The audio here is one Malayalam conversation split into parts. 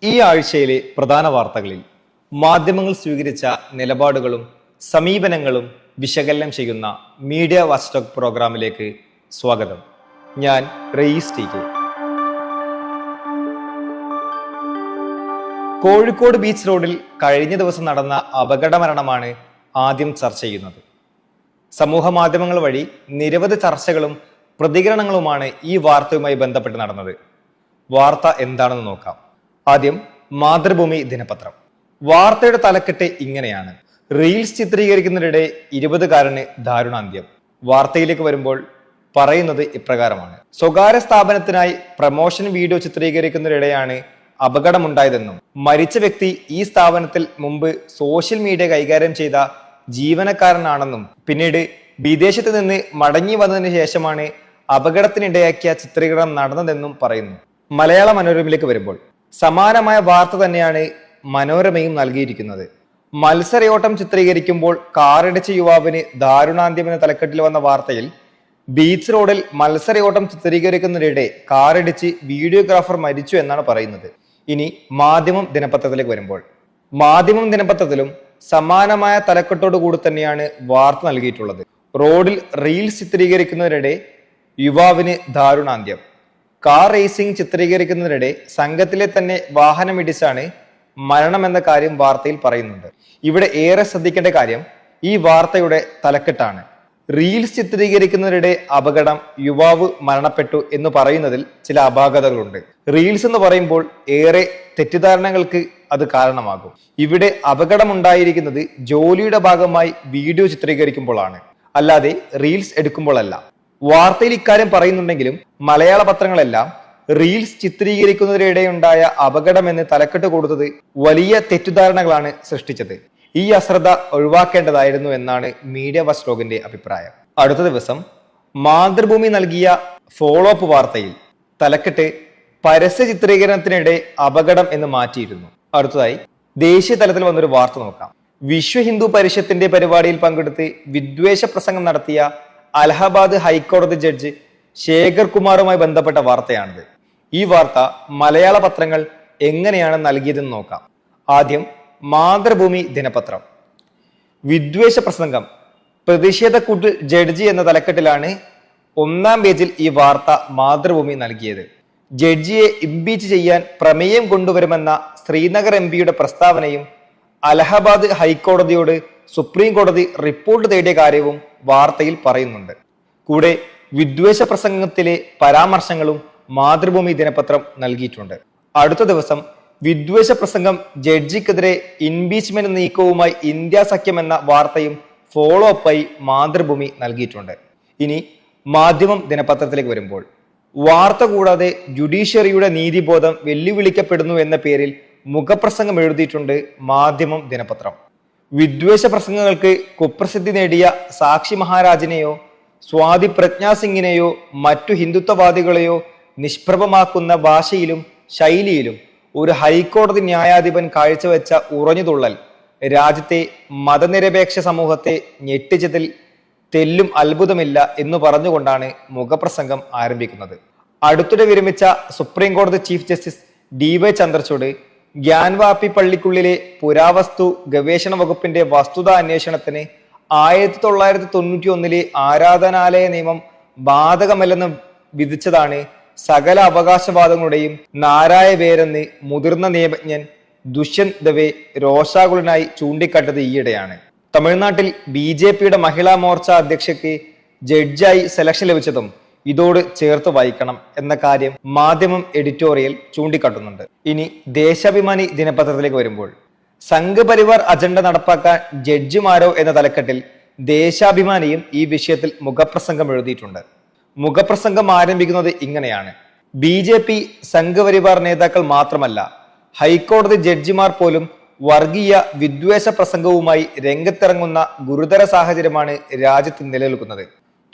ഈ ആഴ്ചയിലെ പ്രധാന വാർത്തകളിൽ മാധ്യമങ്ങൾ സ്വീകരിച്ച നിലപാടുകളും സമീപനങ്ങളും വിശകലനം ചെയ്യുന്ന മീഡിയ വാച്ച് ടോക്ക് പ്രോഗ്രാമിലേക്ക് സ്വാഗതം. ഞാൻ Raees T K. Kozhikode beach റോഡിൽ കഴിഞ്ഞ ദിവസം നടന്ന അപകട മരണമാണ് ആദ്യം ചർച്ച ചെയ്യുന്നത്. സമൂഹ മാധ്യമങ്ങൾ വഴി നിരവധി ചർച്ചകളും പ്രതികരണങ്ങളുമാണ് ഈ വാർത്തയുമായി ബന്ധപ്പെട്ട് നടന്നത്. വാർത്ത എന്താണെന്ന് നോക്കാം. ആദ്യം മാതൃഭൂമി ദിനപത്രം. വാർത്തയുടെ തലക്കെട്ട് ഇങ്ങനെയാണ്: റീൽസ് ചിത്രീകരിക്കുന്നതിനിടെ 20കാരന് ദാരുണാന്ത്യം. വാർത്തയിലേക്ക് വരുമ്പോൾ പറയുന്നത് ഇപ്രകാരമാണ്: സ്വകാര്യ സ്ഥാപനത്തിനായി പ്രമോഷൻ വീഡിയോ ചിത്രീകരിക്കുന്നതിനിടെയാണ് അപകടമുണ്ടായതെന്നും മരിച്ച വ്യക്തി ഈ സ്ഥാപനത്തിൽ മുമ്പ് സോഷ്യൽ മീഡിയ കൈകാര്യം ചെയ്ത ജീവനക്കാരനാണെന്നും പിന്നീട് വിദേശത്ത് നിന്ന് മടങ്ങി വന്നതിന് ശേഷമാണ് അപകടത്തിനിടയാക്കിയ ചിത്രീകരണം നടന്നതെന്നും പറയുന്നു. മലയാള മനോരമയിലേക്ക് വരുമ്പോൾ സമാനമായ വാർത്ത തന്നെയാണ് മനോരമയും നൽകിയിരിക്കുന്നത്. മത്സരയോട്ടം ചിത്രീകരിക്കുമ്പോൾ കാറിടിച്ച യുവാവിന് ദാരുണാന്ത്യം എന്ന തലക്കെട്ടിൽ വന്ന വാർത്തയിൽ ബീച്ച് റോഡിൽ മത്സരയോട്ടം ചിത്രീകരിക്കുന്നതിനിടെ കാറിടിച്ച് വീഡിയോഗ്രാഫർ മരിച്ചു എന്നാണ് പറയുന്നത്. ഇനി മാധ്യമം ദിനപത്രത്തിലേക്ക് വരുമ്പോൾ മാധ്യമം ദിനപത്രത്തിലും സമാനമായ തലക്കെട്ടോടു കൂടി തന്നെയാണ് വാർത്ത നൽകിയിട്ടുള്ളത്. റോഡിൽ റീൽസ് ചിത്രീകരിക്കുന്നതിനിടെ യുവാവിന് ദാരുണാന്ത്യം. കാർ റേസിംഗ് ചിത്രീകരിക്കുന്നതിനിടെ സംഘത്തിലെ തന്നെ വാഹനമിടിച്ചാണ് മരണമെന്ന കാര്യം വാർത്തയിൽ പറയുന്നുണ്ട്. ഇവിടെ ഏറെ ശ്രദ്ധിക്കേണ്ട കാര്യം ഈ വാർത്തയുടെ തലക്കെട്ടാണ്. റീൽസ് ചിത്രീകരിക്കുന്നതിനിടെ അപകടം, യുവാവ് മരണപ്പെട്ടു എന്ന് പറയുന്നതിൽ ചില അപാകതകളുണ്ട്. റീൽസ് എന്ന് പറയുമ്പോൾ ഏറെ തെറ്റിദ്ധാരണകൾക്ക് അത് കാരണമാകും. ഇവിടെ അപകടമുണ്ടായിരിക്കുന്നത് ജോലിയുടെ ഭാഗമായി വീഡിയോ ചിത്രീകരിക്കുമ്പോഴാണ്, അല്ലാതെ റീൽസ് എടുക്കുമ്പോഴല്ല. വാർത്തയിൽ ഇക്കാര്യം പറയുന്നുണ്ടെങ്കിലും മലയാള പത്രങ്ങളെല്ലാം റീൽസ് ചിത്രീകരിക്കുന്നതിനിടെയുണ്ടായ അപകടമെന്ന് തലക്കെട്ട് കൊടുത്തത് വലിയ തെറ്റിദ്ധാരണകളാണ് സൃഷ്ടിച്ചത്. ഈ അശ്രദ്ധ ഒഴിവാക്കേണ്ടതായിരുന്നു എന്നാണ് മീഡിയ വാച്ച് ടോക്കിന്റെ അഭിപ്രായം. അടുത്ത ദിവസം മാതൃഭൂമി നൽകിയ ഫോളോ അപ്പ് വാർത്തയിൽ തലക്കെട്ട് പരസ്യ ചിത്രീകരണത്തിനിടെ അപകടം എന്ന് മാറ്റിയിരുന്നു. അടുത്തതായി ദേശീയ തലത്തിൽ വന്നൊരു വാർത്ത നോക്കാം. വിശ്വ ഹിന്ദു പരിഷത്തിന്റെ പരിപാടിയിൽ പങ്കെടുത്ത് വിദ്വേഷ പ്രസംഗം നടത്തിയ അലഹബാദ് ഹൈക്കോടതി ജഡ്ജ് ശേഖർ കുമാറുമായി ബന്ധപ്പെട്ട വാർത്തയാണിത്. ഈ വാർത്ത മലയാള പത്രങ്ങൾ എങ്ങനെയാണ് നൽകിയതെന്ന് നോക്കാം. ആദ്യം മാതൃഭൂമി ദിനപത്രം. വിദ്വേഷ പ്രസംഗം, പ്രതിഷേധക്കൂട്ടിൽ ജഡ്ജി എന്ന തലക്കെട്ടിലാണ് 1-ാം പേജിൽ ഈ വാർത്ത മാതൃഭൂമി നൽകിയത്. ജഡ്ജിയെ ഇംപീച്ച് ചെയ്യാൻ പ്രമേയം കൊണ്ടുവരുമെന്ന ശ്രീനഗർ എംപിയുടെ പ്രസ്താവനയും അലഹബാദ് ഹൈക്കോടതിയോട് സുപ്രീം കോടതി റിപ്പോർട്ട് തേടിയ കാര്യവും വാർത്തയിൽ പറയുന്നുണ്ട്. കൂടെ വിദ്വേഷ പ്രസംഗത്തിലെ പരാമർശങ്ങളും മാതൃഭൂമി ദിനപത്രം നൽകിയിട്ടുണ്ട്. അടുത്ത ദിവസം വിദ്വേഷ പ്രസംഗം, ജഡ്ജിക്കെതിരെ ഇംപീച്ച്മെന്റ് നീക്കവുമായി ഇന്ത്യ സഖ്യം എന്ന വാർത്തയും ഫോളോ അപ്പായി മാതൃഭൂമി നൽകിയിട്ടുണ്ട്. ഇനി മാധ്യമം ദിനപത്രത്തിലേക്ക് വരുമ്പോൾ വാർത്ത കൂടാതെ ജുഡീഷ്യറിയുടെ നീതിബോധം വെല്ലുവിളിക്കപ്പെടുന്നു എന്ന പേരിൽ മുഖപ്രസംഗം എഴുതിയിട്ടുണ്ട് മാധ്യമം ദിനപത്രം. വിദ്വേഷ പ്രസംഗങ്ങൾക്ക് കുപ്രസിദ്ധി നേടിയ സാക്ഷി മഹാരാജിനെയോ സ്വാതി പ്രജ്ഞാ സിംഗിനെയോ മറ്റു ഹിന്ദുത്വവാദികളെയോ നിഷ്പ്രഭമാക്കുന്ന ഭാഷയിലും ശൈലിയിലും ഒരു ഹൈക്കോടതി ന്യായാധിപൻ കാഴ്ചവെച്ച ഉറഞ്ഞുതുള്ളൽ രാജ്യത്തെ മതനിരപേക്ഷ സമൂഹത്തെ ഞെട്ടിച്ചതിൽ തെല്ലും അത്ഭുതമില്ല എന്ന് പറഞ്ഞുകൊണ്ടാണ് മുഖപ്രസംഗം ആരംഭിക്കുന്നത്. അടുത്തിടെ വിരമിച്ച സുപ്രീം കോടതി chief justice DY Chandrachud Gyanvapi പള്ളിക്കുള്ളിലെ പുരാവസ്തു ഗവേഷണ വകുപ്പിന്റെ വസ്തുതാ അന്വേഷണത്തിന് 1991 ആരാധനാലയ നിയമം ബാധകമല്ലെന്ന് വിധിച്ചതാണ് സകല അവകാശവാദങ്ങളുടെയും നാരായവേരെന്ന് മുതിർന്ന നിയമജ്ഞൻ ദുഷ്യന്ത് ദവെ രോഷാകുലനായി ചൂണ്ടിക്കാട്ടത് ഈയിടെയാണ്. തമിഴ്നാട്ടിൽ BJPയുടെ മഹിളാ മോർച്ച അധ്യക്ഷയ്ക്ക് ജഡ്ജായി സെലക്ഷൻ ലഭിച്ചതും ഇതോട് ചേർത്ത് വായിക്കണം എന്ന കാര്യം മാധ്യമം എഡിറ്റോറിയൽ ചൂണ്ടിക്കാട്ടുന്നുണ്ട്. ഇനി ദേശാഭിമാനി ദിനപത്രത്തിലേക്ക് വരുമ്പോൾ സംഘപരിവാർ അജണ്ട നടപ്പാക്കാൻ ജഡ്ജിമാരോ എന്ന തലക്കെട്ടിൽ ദേശാഭിമാനിയും ഈ വിഷയത്തിൽ മുഖപ്രസംഗം എഴുതിയിട്ടുണ്ട്. മുഖപ്രസംഗം ആരംഭിക്കുന്നത് ഇങ്ങനെയാണ്: BJP സംഘപരിവാർ നേതാക്കൾ മാത്രമല്ല, ഹൈക്കോടതി ജഡ്ജിമാർ പോലും വർഗീയ വിദ്വേഷ പ്രസംഗവുമായി രംഗത്തിറങ്ങുന്ന ഗുരുതര സാഹചര്യമാണ് രാജ്യത്ത് നിലനിൽക്കുന്നത്.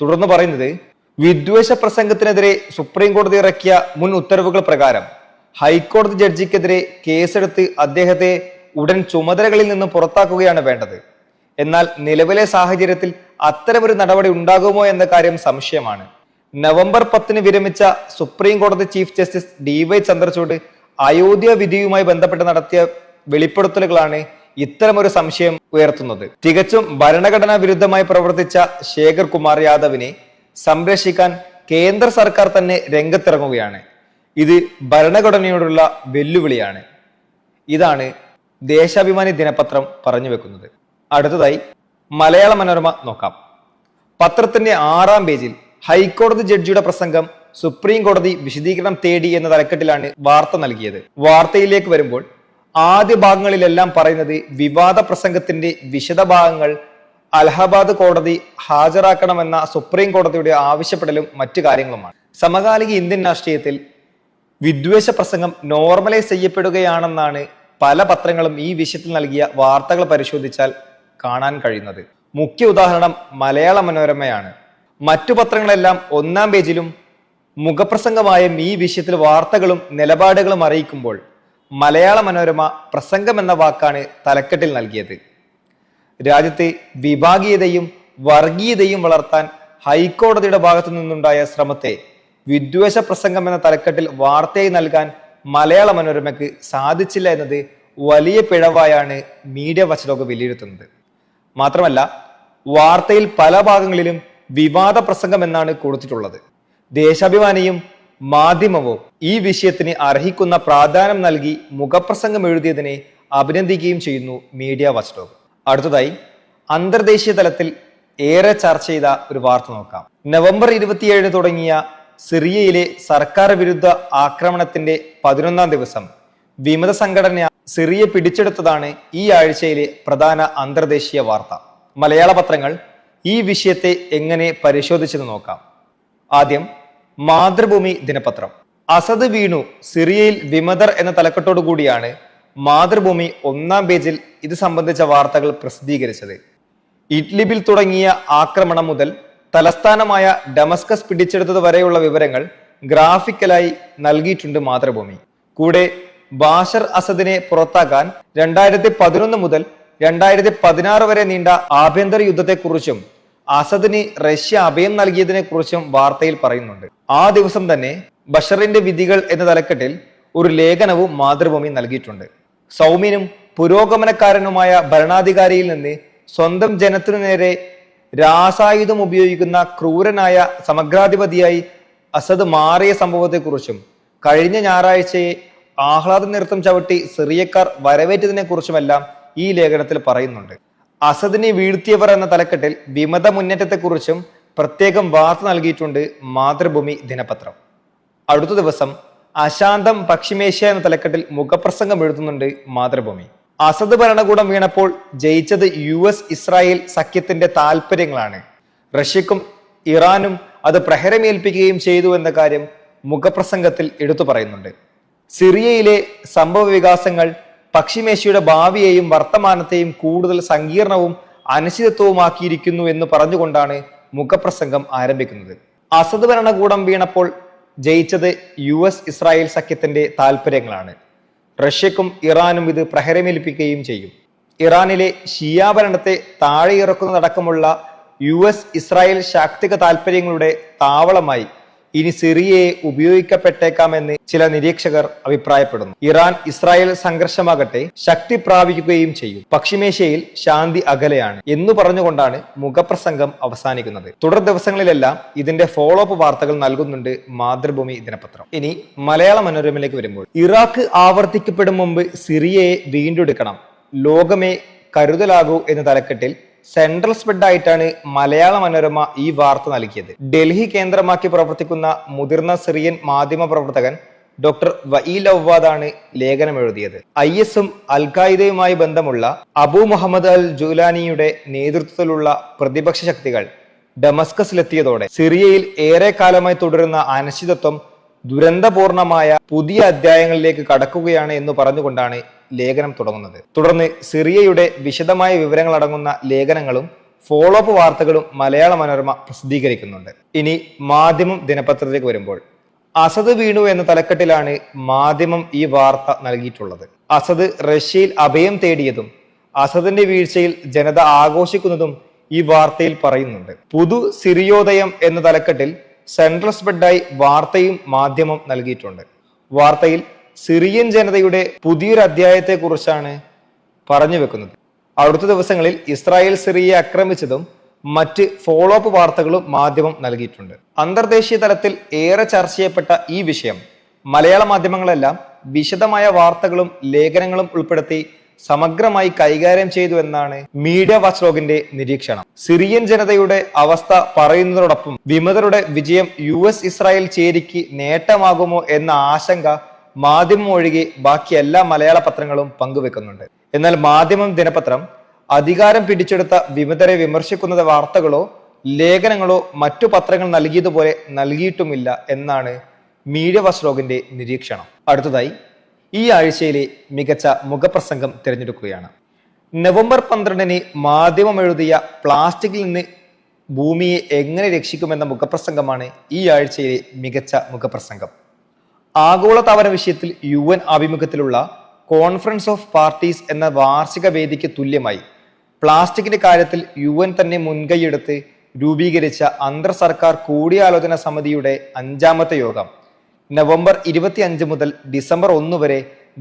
തുടർന്ന് പറയുന്നത്, വിദ്വേഷ പ്രസംഗത്തിനെതിരെ സുപ്രീം കോടതി ഇറക്കിയ മുൻ ഉത്തരവുകൾ പ്രകാരം ഹൈക്കോടതി ജഡ്ജിക്കെതിരെ കേസെടുത്ത് അദ്ദേഹത്തെ ഉടൻ ചുമതലകളിൽ നിന്ന് പുറത്താക്കുകയാണ് വേണ്ടത്. എന്നാൽ നിലവിലെ സാഹചര്യത്തിൽ അത്തരമൊരു നടപടി ഉണ്ടാകുമോ എന്ന കാര്യം സംശയമാണ്. നവംബർ 10 വിരമിച്ച സുപ്രീം കോടതി chief justice DY Chandrachud Ayodhya വിധിയുമായി ബന്ധപ്പെട്ട് നടത്തിയ വെളിപ്പെടുത്തലുകളാണ് ഇത്തരമൊരു സംശയം ഉയർത്തുന്നത്. തികച്ചും ഭരണഘടനാ വിരുദ്ധമായി പ്രവർത്തിച്ച ശേഖർ കുമാർ യാദവിനെ സംരക്ഷിക്കാൻ കേന്ദ്ര സർക്കാർ തന്നെ രംഗത്തിറങ്ങുകയാണ്. ഇത് ഭരണഘടനയോടുള്ള വെല്ലുവിളിയാണ്. ഇതാണ് ദേശാഭിമാനി ദിനപത്രം പറഞ്ഞു വെക്കുന്നത്. അടുത്തതായി മലയാള മനോരമ നോക്കാം. പത്രത്തിന്റെ 6-ാം പേജിൽ ഹൈക്കോടതി ജഡ്ജിയുടെ പ്രസംഗം സുപ്രീം കോടതി വിശദീകരണം തേടി എന്ന തലക്കെട്ടിലാണ് വാർത്ത നൽകിയത്. വാർത്തയിലേക്ക് വരുമ്പോൾ ആദ്യ ഭാഗങ്ങളിലെല്ലാം പറയുന്നത് വിവാദ പ്രസംഗത്തിന്റെ വിശദഭാഗങ്ങൾ അലഹബാദ് കോടതി ഹാജരാക്കണമെന്ന സുപ്രീം കോടതിയുടെ ആവശ്യപ്പെടലും മറ്റു കാര്യങ്ങളുമാണ്. സമകാലിക ഇന്ത്യൻ രാഷ്ട്രീയത്തിൽ വിദ്വേഷ പ്രസംഗം നോർമലൈസ് ചെയ്യപ്പെടുകയാണെന്നാണ് പല പത്രങ്ങളും ഈ വിഷയത്തിൽ നൽകിയ വാർത്തകൾ പരിശോധിച്ചാൽ കാണാൻ കഴിയുന്നത്. മുഖ്യ ഉദാഹരണം മലയാള മനോരമയാണ്. മറ്റു പത്രങ്ങളെല്ലാം 1-ാം പേജിലും മുഖപ്രസംഗമായും ഈ വിഷയത്തിൽ വാർത്തകളും നിലപാടുകളും അറിയിക്കുമ്പോൾ മലയാള മനോരമ പ്രസംഗം എന്ന വാക്കാണ് തലക്കെട്ടിൽ നൽകിയത്. രാജ്യത്തെ വിഭാഗീയതയും വർഗീയതയും വളർത്താൻ ഹൈക്കോടതിയുടെ ഭാഗത്തു നിന്നുണ്ടായ ശ്രമത്തെ വിദ്വേഷ പ്രസംഗം എന്ന തലക്കെട്ടിൽ വാർത്തയായി നൽകാൻ മലയാള മനോരമയ്ക്ക് സാധിച്ചില്ല എന്നത് വലിയ പിഴവായാണ് മീഡിയ വാച്ച്ഡോഗ് വിലയിരുത്തുന്നത്. മാത്രമല്ല, വാർത്തയിൽ പല ഭാഗങ്ങളിലും വിവാദ പ്രസംഗം എന്നാണ് കൊടുത്തിട്ടുള്ളത്. ദേശാഭിമാനിയും മാധ്യമവും ഈ വിഷയത്തിന് അർഹിക്കുന്ന പ്രാധാന്യം നൽകി മുഖപ്രസംഗം എഴുതിയതിനെ അഭിനന്ദിക്കുകയും ചെയ്യുന്നു മീഡിയ വാച്ച്ഡോഗ്. അടുത്തതായി അന്തർദേശീയ തലത്തിൽ ഏറെ ചർച്ച ചെയ്ത ഒരു വാർത്ത നോക്കാം. നവംബർ 27 തുടങ്ങിയ സിറിയയിലെ സർക്കാർ വിരുദ്ധ ആക്രമണത്തിന്റെ 11-ാം ദിവസം വിമത സംഘടന സിറിയ പിടിച്ചെടുത്തതാണ് ഈ ആഴ്ചയിലെ പ്രധാന അന്തർദേശീയ വാർത്ത. മലയാള പത്രങ്ങൾ ഈ വിഷയത്തെ എങ്ങനെ പരിശോധിച്ചെന്ന് നോക്കാം. ആദ്യം മാതൃഭൂമി ദിനപത്രം. അസദ് വീണു, സിറിയയിൽ വിമതർ എന്ന തലക്കെട്ടോടു കൂടിയാണ് മാതൃഭൂമി 1-ാം പേജിൽ ഇത് സംബന്ധിച്ച വാർത്തകൾ പ്രസിദ്ധീകരിച്ചത്. ഇഡ്ലിബിൽ തുടങ്ങിയ ആക്രമണം മുതൽ തലസ്ഥാനമായ ഡമസ്കസ് പിടിച്ചെടുത്തത് വരെയുള്ള വിവരങ്ങൾ ഗ്രാഫിക്കലായി നൽകിയിട്ടുണ്ട് മാതൃഭൂമി. കൂടെ ബാഷർ അസദിനെ പുറത്താക്കാൻ 2011 മുതൽ 2016 വരെ നീണ്ട ആഭ്യന്തര യുദ്ധത്തെക്കുറിച്ചും അസദിന് റഷ്യ അഭയം നൽകിയതിനെ കുറിച്ചും വാർത്തയിൽ പറയുന്നുണ്ട്. ആ ദിവസം തന്നെ ബഷറിന്റെ വിധികൾ എന്ന തലക്കെട്ടിൽ ഒരു ലേഖനവും മാതൃഭൂമി നൽകിയിട്ടുണ്ട്. സൗമ്യനും പുരോഗമനക്കാരനുമായ ഭരണാധികാരിയിൽ നിന്ന് സ്വന്തം ജനത്തിനു നേരെ രാസായുധം ഉപയോഗിക്കുന്ന ക്രൂരനായ സമഗ്രാധിപതിയായി അസദ് മാറിയ സംഭവത്തെക്കുറിച്ചും കഴിഞ്ഞ ഞായറാഴ്ചയെ ആഹ്ലാദ നൃത്തം ചവിട്ടി സിറിയക്കാർ വരവേറ്റതിനെ കുറിച്ചുമെല്ലാം ഈ ലേഖനത്തിൽ പറയുന്നുണ്ട്. അസദിനെ വീഴ്ത്തിയവർ എന്ന തലക്കെട്ടിൽ വിമത മുന്നേറ്റത്തെക്കുറിച്ചും പ്രത്യേകം വാർത്ത നൽകിയിട്ടുണ്ട് മാതൃഭൂമി ദിനപത്രം. അടുത്ത ദിവസം അശാന്തം പശ്ചിമേഷ്യ എന്ന തലക്കെട്ടിൽ മുഖപ്രസംഗം എഴുതുന്നുണ്ട് മാതൃഭൂമി. അസദ് ഭരണകൂടം വീണപ്പോൾ ജയിച്ചത് US ഇസ്രായേൽ സഖ്യത്തിന്റെ താല്പര്യങ്ങളാണ്. റഷ്യക്കും ഇറാനും അത് പ്രഹരമേൽപ്പിക്കുകയും ചെയ്തു എന്ന കാര്യം മുഖപ്രസംഗത്തിൽ എടുത്തു പറയുന്നുണ്ട്. സിറിയയിലെ സംഭവ വികാസങ്ങൾ പശ്ചിമേഷ്യയുടെ ഭാവിയെയും വർത്തമാനത്തെയും കൂടുതൽ സങ്കീർണവും അനിശ്ചിതത്വവുമാക്കിയിരിക്കുന്നു എന്ന് പറഞ്ഞുകൊണ്ടാണ് മുഖപ്രസംഗം ആരംഭിക്കുന്നത്. അസദ് ഭരണകൂടം വീണപ്പോൾ ജയിച്ചത് US ഇസ്രായേൽ സഖ്യത്തിന്റെ താല്പര്യങ്ങളാണ്. റഷ്യക്കും ഇറാനും ഇത് പ്രഹരമേൽപ്പിക്കുകയും ചെയ്യും. ഇറാനിലെ ഷിയ ഭരണത്തെ താഴെയിറക്കുന്നതടക്കമുള്ള US ഇസ്രായേൽ ശാക്തിക താല്പര്യങ്ങളുടെ താവളമായി ഇനി സിറിയയെ ഉപയോഗിക്കപ്പെട്ടേക്കാമെന്ന് ചില നിരീക്ഷകർ അഭിപ്രായപ്പെടുന്നു. ഇറാൻ ഇസ്രായേൽ സംഘർഷമാകട്ടെ ശക്തി പ്രാപിക്കുകയും ചെയ്യും. പശ്ചിമേഷ്യയിൽ ശാന്തി അകലെയാണ് എന്ന് പറഞ്ഞുകൊണ്ടാണ് മുഖപ്രസംഗം അവസാനിക്കുന്നത്. തുടർ ദിവസങ്ങളിലെല്ലാം ഇതിന്റെ ഫോളോ അപ്പ് വാർത്തകൾ നൽകുന്നുണ്ട് മാതൃഭൂമി ദിനപത്രം. ഇനി മലയാള മനോരമയിലേക്ക് വരുമ്പോൾ, ഇറാഖ് ആവർത്തിക്കപ്പെടും മുമ്പ് സിറിയയെ വീണ്ടെടുക്കണം, ലോകമേ കരുതലാകൂ എന്ന തലക്കെട്ടിൽ സെൻട്രൽ സ്പ്രെഡ് ആയിട്ടാണ് മലയാള മനോരമ ഈ വാർത്ത നൽകിയത്. ഡൽഹി കേന്ദ്രമാക്കി പ്രവർത്തിക്കുന്ന മുതിർന്ന സിറിയൻ മാധ്യമ പ്രവർത്തകൻ ഡോക്ടർ വഈൽ ഔവാദാണ് ലേഖനം എഴുതിയത്. IS-ഉം അൽ-ഖായിദയുമായി ബന്ധമുള്ള അബു മുഹമ്മദ് അൽ ജുലാനിയുടെ നേതൃത്വത്തിലുള്ള പ്രതിപക്ഷ ശക്തികൾ ഡമസ്കസിലെത്തിയതോടെ സിറിയയിൽ ഏറെ കാലമായി തുടരുന്ന അനിശ്ചിതത്വം ദുരന്തപൂർണമായ പുതിയ അധ്യായങ്ങളിലേക്ക് കടക്കുകയാണ് എന്ന് പറഞ്ഞുകൊണ്ടാണ് ലേഖനം തുടങ്ങുന്നത്. തുടർന്ന് സിറിയയുടെ വിശദമായ വിവരങ്ങൾ അടങ്ങുന്ന ലേഖനങ്ങളും ഫോളോ അപ്പ് വാർത്തകളും മലയാള മനോരമ പ്രസിദ്ധീകരിക്കുന്നുണ്ട്. ഇനി മാധ്യമം ദിനപത്രത്തിലേക്ക് വരുമ്പോൾ, അസദ് വീണു എന്ന തലക്കെട്ടിലാണ് മാധ്യമം ഈ വാർത്ത നൽകിയിട്ടുള്ളത്. അസദ് റഷ്യയിൽ അഭയം തേടിയതും അസദിന്റെ വീഴ്ചയിൽ ജനത ആഘോഷിക്കുന്നതും ഈ വാർത്തയിൽ പറയുന്നുണ്ട്. പുതു സിറിയോദയം എന്ന തലക്കെട്ടിൽ സെൻട്രൽ സ്പ്രെഡായി വാർത്തയും മാധ്യമം നൽകിയിട്ടുണ്ട്. വാർത്തയിൽ സിറിയൻ ജനതയുടെ പുതിയൊരു അധ്യായത്തെക്കുറിച്ചാണ് പറഞ്ഞു വെക്കുന്നത്. അടുത്ത ദിവസങ്ങളിൽ ഇസ്രായേൽ സിറിയയെ ആക്രമിച്ചതും മറ്റ് ഫോളോ അപ്പ് വാർത്തകളും മാധ്യമം നൽകിയിട്ടുണ്ട്. അന്തർദേശീയ തലത്തിൽ ഏറെ ചർച്ച ചെയ്യപ്പെട്ട ഈ വിഷയം മലയാള മാധ്യമങ്ങളെല്ലാം വിശദമായ വാർത്തകളും ലേഖനങ്ങളും ഉൾപ്പെടുത്തി സമഗ്രമായി കൈകാര്യം ചെയ്തു എന്നാണ് മീഡിയ വാച്ച് ഡോഗിന്റെ നിരീക്ഷണം. സിറിയൻ ജനതയുടെ അവസ്ഥ പറയുന്നതോടൊപ്പം വിമതരുടെ വിജയം US ഇസ്രായേൽ ചേരിക്ക് നേട്ടമാകുമോ എന്ന ആശങ്ക മാധ്യമം ഒഴികെ ബാക്കി എല്ലാ മലയാള പത്രങ്ങളും പങ്കുവെക്കുന്നുണ്ട്. എന്നാൽ മാധ്യമം ദിനപത്രം അധികാരം പിടിച്ചെടുത്ത വിമതരെ വിമർശിക്കുന്ന വാർത്തകളോ ലേഖനങ്ങളോ മറ്റു പത്രങ്ങൾ നൽകിയതുപോലെ നൽകിയിട്ടുമില്ല എന്നാണ് മീഡിയ വാച്ച് ഡോഗിന്റെ നിരീക്ഷണം. അടുത്തതായി ഈ ആഴ്ചയിലെ മികച്ച മുഖപ്രസംഗം തിരഞ്ഞെടുക്കുകയാണ്. നവംബർ 12 മാധ്യമം എഴുതിയ പ്ലാസ്റ്റിക്കിൽ നിന്ന് ഭൂമിയെ എങ്ങനെ രക്ഷിക്കുമെന്ന മുഖപ്രസംഗമാണ് ഈ ആഴ്ചയിലെ മികച്ച മുഖപ്രസംഗം. ആഗോളതാപന വിഷയത്തിൽ UN ആഭിമുഖ്യത്തിലുള്ള കോൺഫറൻസ് ഓഫ് പാർട്ടീസ് എന്ന വാർഷിക വേദിക്ക് തുല്യമായി പ്ലാസ്റ്റിക്കിന്റെ കാര്യത്തിൽ UN തന്നെ മുൻകൈയെടുത്ത് രൂപീകരിച്ച അന്തർ സർക്കാർ കൂടിയാലോചന സമിതിയുടെ 5ാമത്തെ യോഗം നവംബർ 25 മുതൽ ഡിസംബർ 1 വരെ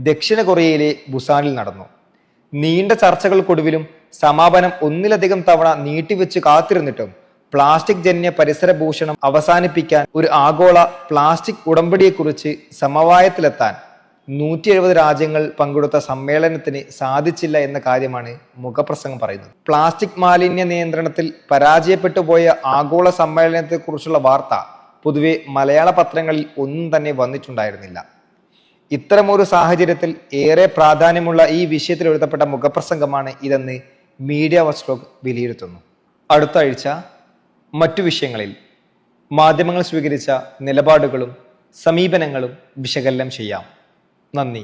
ദക്ഷിണ കൊറിയയിലെ ബുസാനിൽ നടന്നു. നീണ്ട ചർച്ചകൾക്കൊടുവിലും സമാപനം ഒന്നിലധികം തവണ നീട്ടിവെച്ച് കാത്തിരുന്നിട്ടും പ്ലാസ്റ്റിക് ജന്യ പരിസര ഭൂഷണം അവസാനിപ്പിക്കാൻ ഒരു ആഗോള പ്ലാസ്റ്റിക് ഉടമ്പടിയെക്കുറിച്ച് സമവായത്തിലെത്താൻ 170 രാജ്യങ്ങൾ പങ്കെടുത്ത സമ്മേളനത്തിന് സാധിച്ചില്ല എന്ന കാര്യമാണ് മുഖപ്രസംഗം പറയുന്നത്. പ്ലാസ്റ്റിക് മാലിന്യ നിയന്ത്രണത്തിൽ പരാജയപ്പെട്ടു പോയ ആഗോള സമ്മേളനത്തെക്കുറിച്ചുള്ള വാർത്ത പൊതുവെ മലയാള പത്രങ്ങളിൽ ഒന്നും തന്നെ വന്നിട്ടുണ്ടായിരുന്നില്ല. ഇത്തരമൊരു സാഹചര്യത്തിൽ ഏറെ പ്രാധാന്യമുള്ള ഈ വിഷയത്തിൽ എഴുതപ്പെട്ട മുഖപ്രസംഗമാണ് ഇതെന്ന് മീഡിയ വാച്ച് ഡോഗ് വിലയിരുത്തുന്നു. അടുത്ത ആഴ്ച മറ്റു വിഷയങ്ങളിൽ മാധ്യമങ്ങൾ സ്വീകരിച്ച നിലപാടുകളും സമീപനങ്ങളും വിശകലനം ചെയ്യാം. നന്ദി.